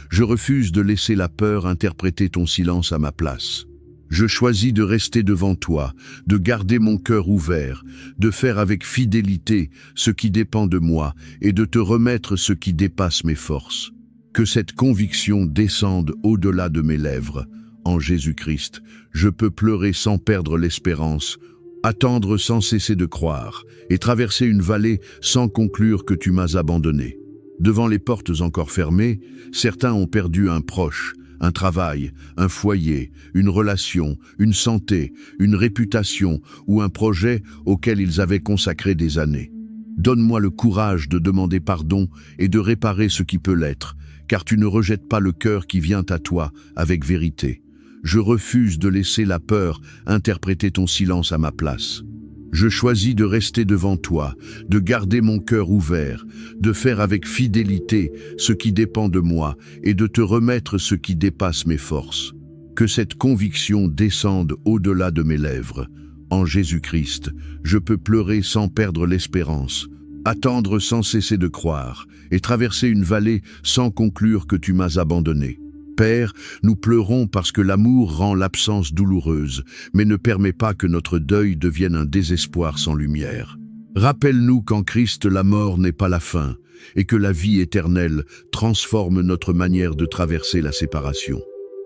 Je refuse de laisser la peur interpréter ton silence à ma place. Je choisis de rester devant toi, de garder mon cœur ouvert, de faire avec fidélité ce qui dépend de moi et de te remettre ce qui dépasse mes forces. Que cette conviction descende au-delà de mes lèvres. En Jésus-Christ, je peux pleurer sans perdre l'espérance, attendre sans cesser de croire et traverser une vallée sans conclure que tu m'as abandonné. Devant les portes encore fermées, certains ont perdu un proche, un travail, un foyer, une relation, une santé, une réputation ou un projet auquel ils avaient consacré des années. Donne-moi le courage de demander pardon et de réparer ce qui peut l'être, car tu ne rejettes pas le cœur qui vient à toi avec vérité. Je refuse de laisser la peur interpréter ton silence à ma place. Je choisis de rester devant toi, de garder mon cœur ouvert, de faire avec fidélité ce qui dépend de moi et de te remettre ce qui dépasse mes forces. Que cette conviction descende au-delà de mes lèvres. En Jésus-Christ, je peux pleurer sans perdre l'espérance, attendre sans cesser de croire et traverser une vallée sans conclure que tu m'as abandonné. Père, nous pleurons parce que l'amour rend l'absence douloureuse, mais ne permet pas que notre deuil devienne un désespoir sans lumière. Rappelle-nous qu'en Christ la mort n'est pas la fin, et que la vie éternelle transforme notre manière de traverser la séparation.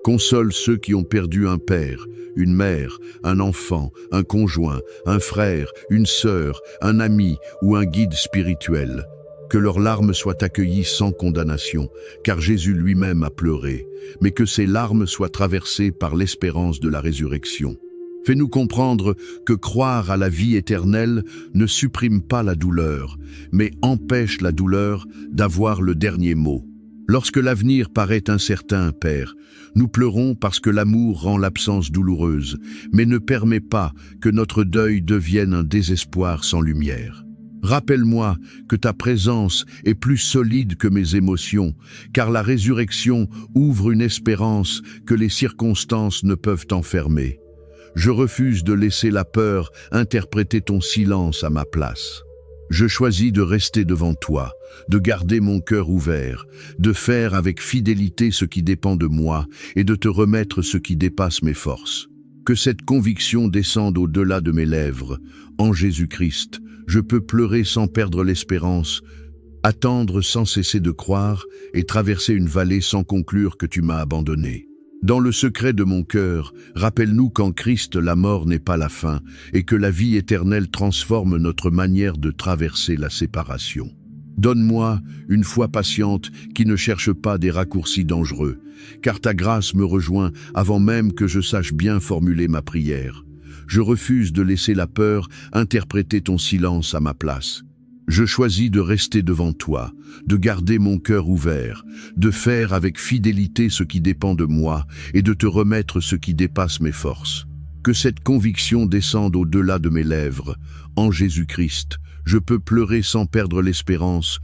Console ceux qui ont perdu un père, une mère, un enfant, un conjoint, un frère, une sœur, un ami ou un guide spirituel. Que leurs larmes soient accueillies sans condamnation, car Jésus lui-même a pleuré, mais que ces larmes soient traversées par l'espérance de la résurrection. Fais-nous comprendre que croire à la vie éternelle ne supprime pas la douleur, mais empêche la douleur d'avoir le dernier mot. Lorsque l'avenir paraît incertain, Père, nous pleurons parce que l'amour rend l'absence douloureuse, mais ne permet pas que notre deuil devienne un désespoir sans lumière. Rappelle-moi que ta présence est plus solide que mes émotions, car la résurrection ouvre une espérance que les circonstances ne peuvent enfermer. Je refuse de laisser la peur interpréter ton silence à ma place. Je choisis de rester devant toi, de garder mon cœur ouvert, de faire avec fidélité ce qui dépend de moi et de te remettre ce qui dépasse mes forces. Que cette conviction descende au-delà de mes lèvres. En Jésus-Christ, je peux pleurer sans perdre l'espérance, attendre sans cesser de croire et traverser une vallée sans conclure que tu m'as abandonné. Dans le secret de mon cœur, rappelle-nous qu'en Christ la mort n'est pas la fin et que la vie éternelle transforme notre manière de traverser la séparation. Donne-moi une foi patiente qui ne cherche pas des raccourcis dangereux, car ta grâce me rejoint avant même que je sache bien formuler ma prière. Je refuse de laisser la peur interpréter ton silence à ma place. Je choisis de rester devant toi, de garder mon cœur ouvert, de faire avec fidélité ce qui dépend de moi et de te remettre ce qui dépasse mes forces. Que cette conviction descende au-delà de mes lèvres. En Jésus-Christ, je peux pleurer sans perdre l'espérance,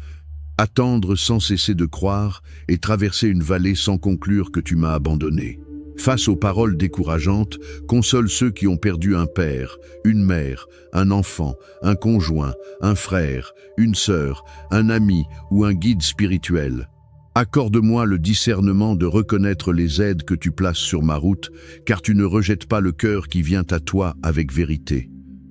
attendre sans cesser de croire et traverser une vallée sans conclure que tu m'as abandonné. Face aux paroles décourageantes, console ceux qui ont perdu un père, une mère, un enfant, un conjoint, un frère, une sœur, un ami ou un guide spirituel. Accorde-moi le discernement de reconnaître les aides que tu places sur ma route, car tu ne rejettes pas le cœur qui vient à toi avec vérité.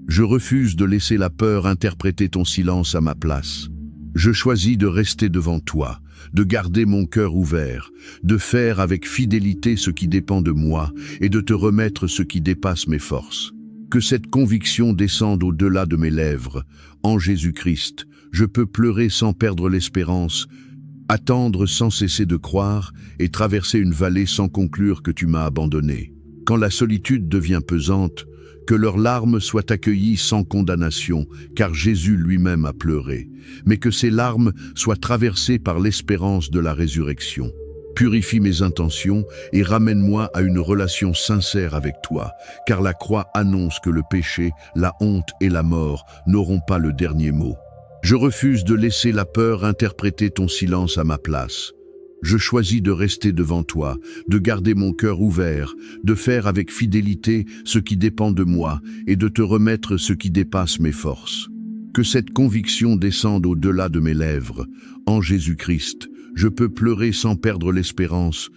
Je refuse de laisser la peur interpréter ton silence à ma place. Je choisis de rester devant toi, de garder mon cœur ouvert, de faire avec fidélité ce qui dépend de moi et de te remettre ce qui dépasse mes forces. Que cette conviction descende au-delà de mes lèvres. En Jésus-Christ, je peux pleurer sans perdre l'espérance, attendre sans cesser de croire et traverser une vallée sans conclure que tu m'as abandonné. Quand la solitude devient pesante, que leurs larmes soient accueillies sans condamnation, car Jésus lui-même a pleuré, mais que ces larmes soient traversées par l'espérance de la résurrection. Purifie mes intentions et ramène-moi à une relation sincère avec toi, car la croix annonce que le péché, la honte et la mort n'auront pas le dernier mot. Je refuse de laisser la peur interpréter ton silence à ma place. Je choisis de rester devant toi, de garder mon cœur ouvert, de faire avec fidélité ce qui dépend de moi et de te remettre ce qui dépasse mes forces. Que cette conviction descende au-delà de mes lèvres. En Jésus-Christ, je peux pleurer sans perdre l'espérance,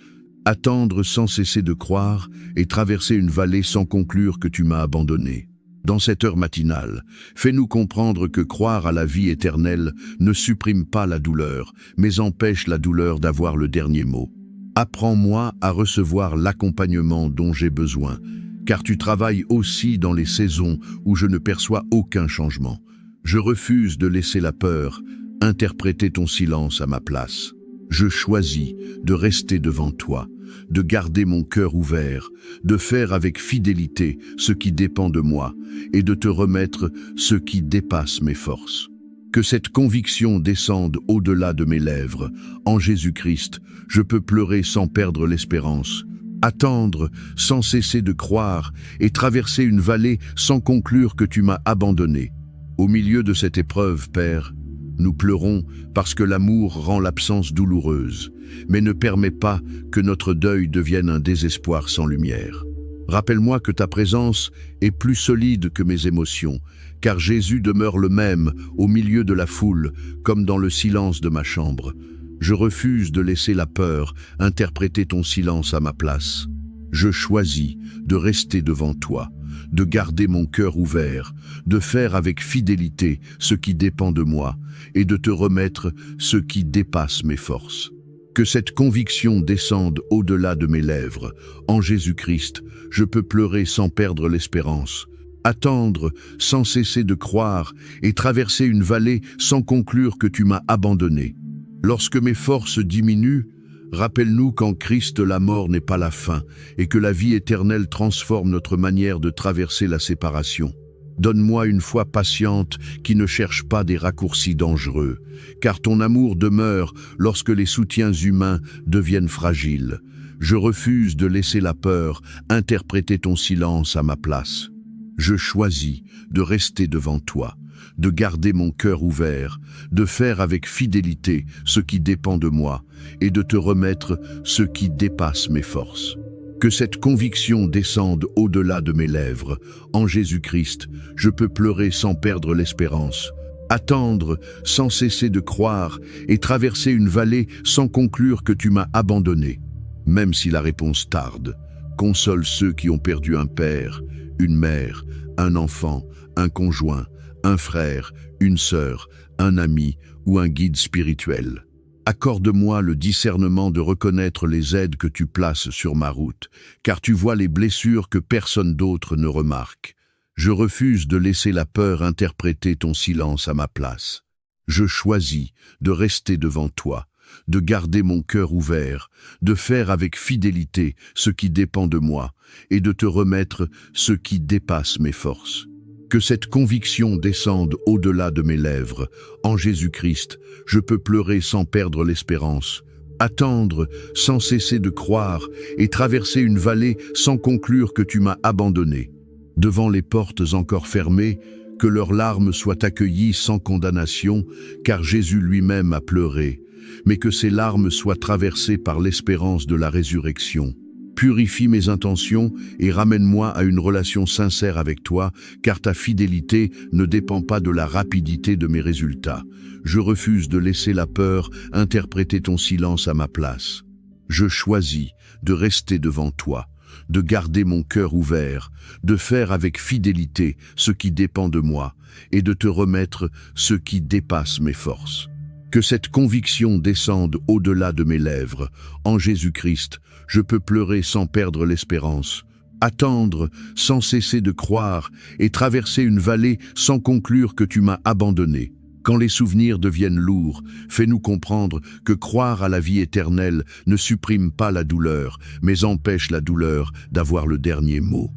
attendre sans cesser de croire et traverser une vallée sans conclure que tu m'as abandonné. Dans cette heure matinale, fais-nous comprendre que croire à la vie éternelle ne supprime pas la douleur, mais empêche la douleur d'avoir le dernier mot. Apprends-moi à recevoir l'accompagnement dont j'ai besoin, car tu travailles aussi dans les saisons où je ne perçois aucun changement. Je refuse de laisser la peur interpréter ton silence à ma place. Je choisis de rester devant toi, de garder mon cœur ouvert, de faire avec fidélité ce qui dépend de moi et de te remettre ce qui dépasse mes forces. Que cette conviction descende au-delà de mes lèvres. En Jésus-Christ, je peux pleurer sans perdre l'espérance, attendre sans cesser de croire et traverser une vallée sans conclure que tu m'as abandonné. Au milieu de cette épreuve, Père, nous pleurons parce que l'amour rend l'absence douloureuse, mais ne permet pas que notre deuil devienne un désespoir sans lumière. Rappelle-moi que ta présence est plus solide que mes émotions, car Jésus demeure le même au milieu de la foule, comme dans le silence de ma chambre. Je refuse de laisser la peur interpréter ton silence à ma place. Je choisis de rester devant toi, de garder mon cœur ouvert, de faire avec fidélité ce qui dépend de moi et de te remettre ce qui dépasse mes forces. Que cette conviction descende au-delà de mes lèvres. En Jésus-Christ, je peux pleurer sans perdre l'espérance, attendre sans cesser de croire et traverser une vallée sans conclure que tu m'as abandonné. Lorsque mes forces diminuent, rappelle-nous qu'en Christ la mort n'est pas la fin et que la vie éternelle transforme notre manière de traverser la séparation. Donne-moi une foi patiente qui ne cherche pas des raccourcis dangereux, car ton amour demeure lorsque les soutiens humains deviennent fragiles. Je refuse de laisser la peur interpréter ton silence à ma place. Je choisis de rester devant toi, de garder mon cœur ouvert, de faire avec fidélité ce qui dépend de moi et de te remettre ce qui dépasse mes forces. Que cette conviction descende au-delà de mes lèvres. En Jésus-Christ, je peux pleurer sans perdre l'espérance, attendre sans cesser de croire et traverser une vallée sans conclure que tu m'as abandonné. Même si la réponse tarde, console ceux qui ont perdu un père, une mère, un enfant, un conjoint, un frère, une sœur, un ami ou un guide spirituel. Accorde-moi le discernement de reconnaître les aides que tu places sur ma route, car tu vois les blessures que personne d'autre ne remarque. Je refuse de laisser la peur interpréter ton silence à ma place. Je choisis de rester devant toi, de garder mon cœur ouvert, de faire avec fidélité ce qui dépend de moi et de te remettre ce qui dépasse mes forces. Que cette conviction descende au-delà de mes lèvres. En Jésus-Christ, je peux pleurer sans perdre l'espérance, attendre sans cesser de croire et traverser une vallée sans conclure que tu m'as abandonné. Devant les portes encore fermées, que leurs larmes soient accueillies sans condamnation, car Jésus lui-même a pleuré, mais que ces larmes soient traversées par l'espérance de la résurrection. Purifie mes intentions et ramène-moi à une relation sincère avec toi, car ta fidélité ne dépend pas de la rapidité de mes résultats. Je refuse de laisser la peur interpréter ton silence à ma place. Je choisis de rester devant toi, de garder mon cœur ouvert, de faire avec fidélité ce qui dépend de moi et de te remettre ce qui dépasse mes forces. Que cette conviction descende au-delà de mes lèvres. En Jésus-Christ, je peux pleurer sans perdre l'espérance, attendre sans cesser de croire et traverser une vallée sans conclure que tu m'as abandonné. Quand les souvenirs deviennent lourds, fais-nous comprendre que croire à la vie éternelle ne supprime pas la douleur, mais empêche la douleur d'avoir le dernier mot.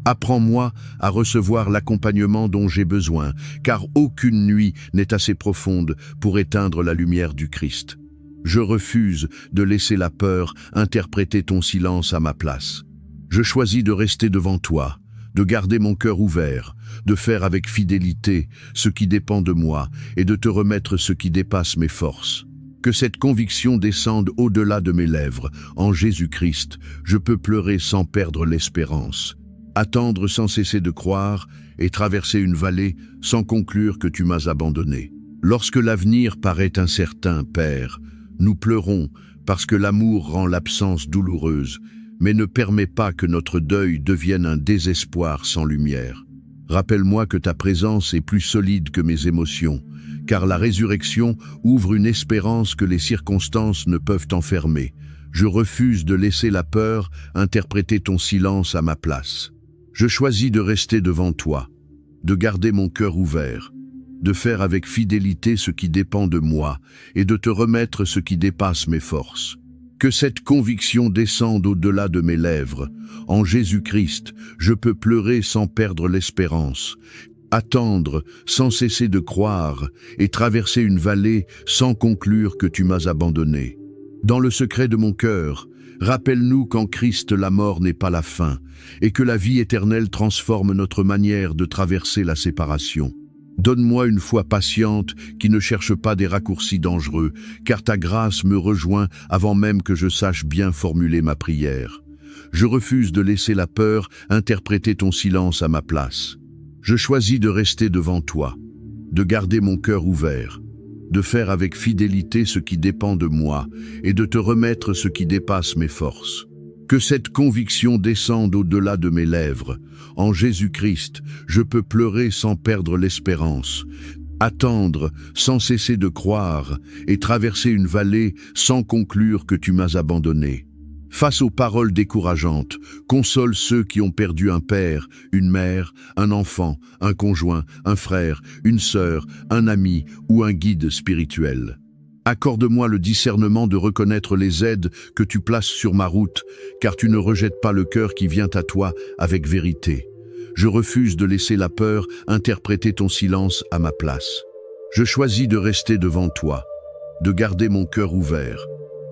Apprends-moi à recevoir l'accompagnement dont j'ai besoin, car aucune nuit n'est assez profonde pour éteindre la lumière du Christ. Je refuse de laisser la peur interpréter ton silence à ma place. Je choisis de rester devant toi, de garder mon cœur ouvert, de faire avec fidélité ce qui dépend de moi et de te remettre ce qui dépasse mes forces. Que cette conviction descende au-delà de mes lèvres. En Jésus-Christ, je peux pleurer sans perdre l'espérance, attendre sans cesser de croire et traverser une vallée sans conclure que tu m'as abandonné. Lorsque l'avenir paraît incertain, Père, nous pleurons parce que l'amour rend l'absence douloureuse, mais ne permet pas que notre deuil devienne un désespoir sans lumière. Rappelle-moi que ta présence est plus solide que mes émotions, car la résurrection ouvre une espérance que les circonstances ne peuvent enfermer. Je refuse de laisser la peur interpréter ton silence à ma place. Je choisis de rester devant toi, de garder mon cœur ouvert, de faire avec fidélité ce qui dépend de moi et de te remettre ce qui dépasse mes forces. Que cette conviction descende au-delà de mes lèvres. En Jésus-Christ, je peux pleurer sans perdre l'espérance, attendre sans cesser de croire et traverser une vallée sans conclure que tu m'as abandonné. Dans le secret de mon cœur, rappelle-nous qu'en Christ la mort n'est pas la fin et que la vie éternelle transforme notre manière de traverser la séparation. Donne-moi une foi patiente qui ne cherche pas des raccourcis dangereux, car ta grâce me rejoint avant même que je sache bien formuler ma prière. Je refuse de laisser la peur interpréter ton silence à ma place. Je choisis de rester devant toi, de garder mon cœur ouvert, de faire avec fidélité ce qui dépend de moi et de te remettre ce qui dépasse mes forces. Que cette conviction descende au-delà de mes lèvres. En Jésus-Christ, je peux pleurer sans perdre l'espérance, attendre sans cesser de croire et traverser une vallée sans conclure que tu m'as abandonné. Face aux paroles décourageantes, console ceux qui ont perdu un père, une mère, un enfant, un conjoint, un frère, une sœur, un ami ou un guide spirituel. Accorde-moi le discernement de reconnaître les aides que tu places sur ma route, car tu ne rejettes pas le cœur qui vient à toi avec vérité. Je refuse de laisser la peur interpréter ton silence à ma place. Je choisis de rester devant toi, de garder mon cœur ouvert,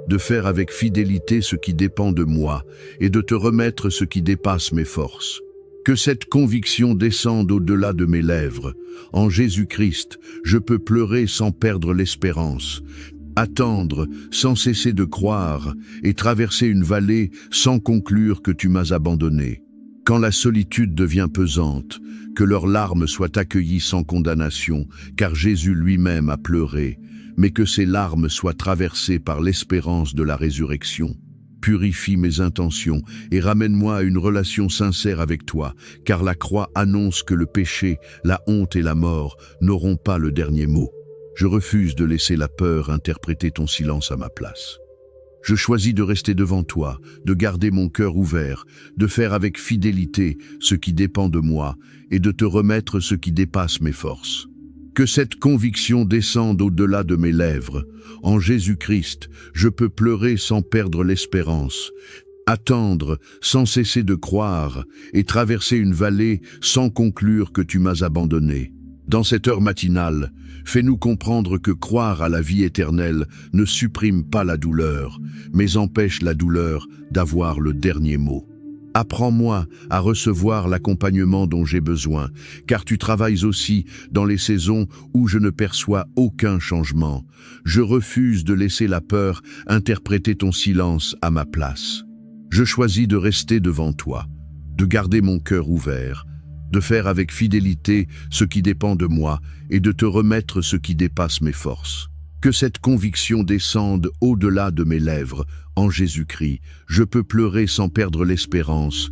de faire avec fidélité ce qui dépend de moi et de te remettre ce qui dépasse mes forces. Que cette conviction descende au-delà de mes lèvres. En Jésus-Christ, je peux pleurer sans perdre l'espérance, attendre sans cesser de croire et traverser une vallée sans conclure que tu m'as abandonné. Quand la solitude devient pesante, que leurs larmes soient accueillies sans condamnation, car Jésus lui-même a pleuré, mais que ces larmes soient traversées par l'espérance de la résurrection. Purifie mes intentions et ramène-moi à une relation sincère avec toi, car la croix annonce que le péché, la honte et la mort n'auront pas le dernier mot. Je refuse de laisser la peur interpréter ton silence à ma place. Je choisis de rester devant toi, de garder mon cœur ouvert, de faire avec fidélité ce qui dépend de moi et de te remettre ce qui dépasse mes forces. Que cette conviction descende au-delà de mes lèvres. En Jésus-Christ, je peux pleurer sans perdre l'espérance, attendre sans cesser de croire et traverser une vallée sans conclure que tu m'as abandonné. Dans cette heure matinale, fais-nous comprendre que croire à la vie éternelle ne supprime pas la douleur, mais empêche la douleur d'avoir le dernier mot. Apprends-moi à recevoir l'accompagnement dont j'ai besoin, car tu travailles aussi dans les saisons où je ne perçois aucun changement. Je refuse de laisser la peur interpréter ton silence à ma place. Je choisis de rester devant toi, de garder mon cœur ouvert, de faire avec fidélité ce qui dépend de moi et de te remettre ce qui dépasse mes forces. Que cette conviction descende au-delà de mes lèvres. En Jésus-Christ, je peux pleurer sans perdre l'espérance,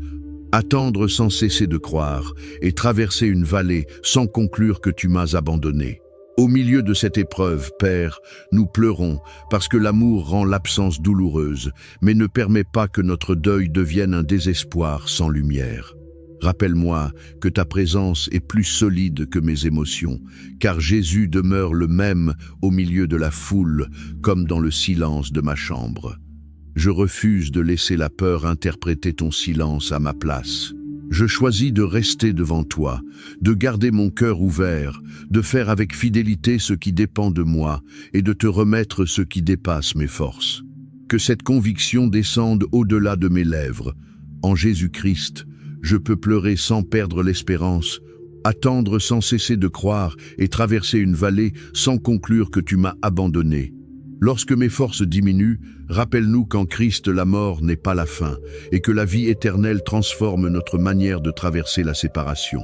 attendre sans cesser de croire et traverser une vallée sans conclure que tu m'as abandonné. Au milieu de cette épreuve, Père, nous pleurons parce que l'amour rend l'absence douloureuse, mais ne permet pas que notre deuil devienne un désespoir sans lumière. Rappelle-moi que ta présence est plus solide que mes émotions, car Jésus demeure le même au milieu de la foule, comme dans le silence de ma chambre. Je refuse de laisser la peur interpréter ton silence à ma place. Je choisis de rester devant toi, de garder mon cœur ouvert, de faire avec fidélité ce qui dépend de moi et de te remettre ce qui dépasse mes forces. Que cette conviction descende au-delà de mes lèvres. En Jésus-Christ, je peux pleurer sans perdre l'espérance, attendre sans cesser de croire et traverser une vallée sans conclure que tu m'as abandonné. Lorsque mes forces diminuent, rappelle-nous qu'en Christ la mort n'est pas la fin et que la vie éternelle transforme notre manière de traverser la séparation.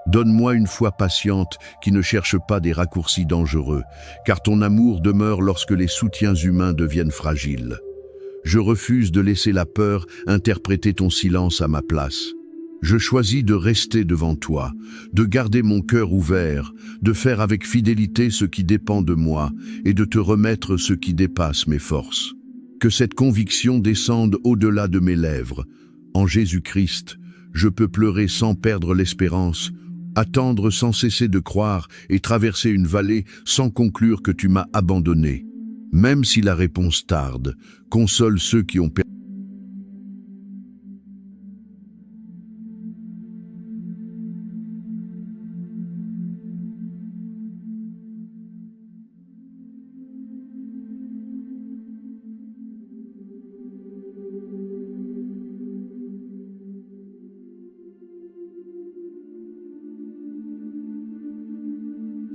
Donne-moi une foi patiente qui ne cherche pas des raccourcis dangereux, car ton amour demeure lorsque les soutiens humains deviennent fragiles. Je refuse de laisser la peur interpréter ton silence à ma place. Je choisis de rester devant toi, de garder mon cœur ouvert, de faire avec fidélité ce qui dépend de moi et de te remettre ce qui dépasse mes forces. Que cette conviction descende au-delà de mes lèvres. En Jésus-Christ, je peux pleurer sans perdre l'espérance, attendre sans cesser de croire et traverser une vallée sans conclure que tu m'as abandonné. Même si la réponse tarde, console ceux qui ont perdu.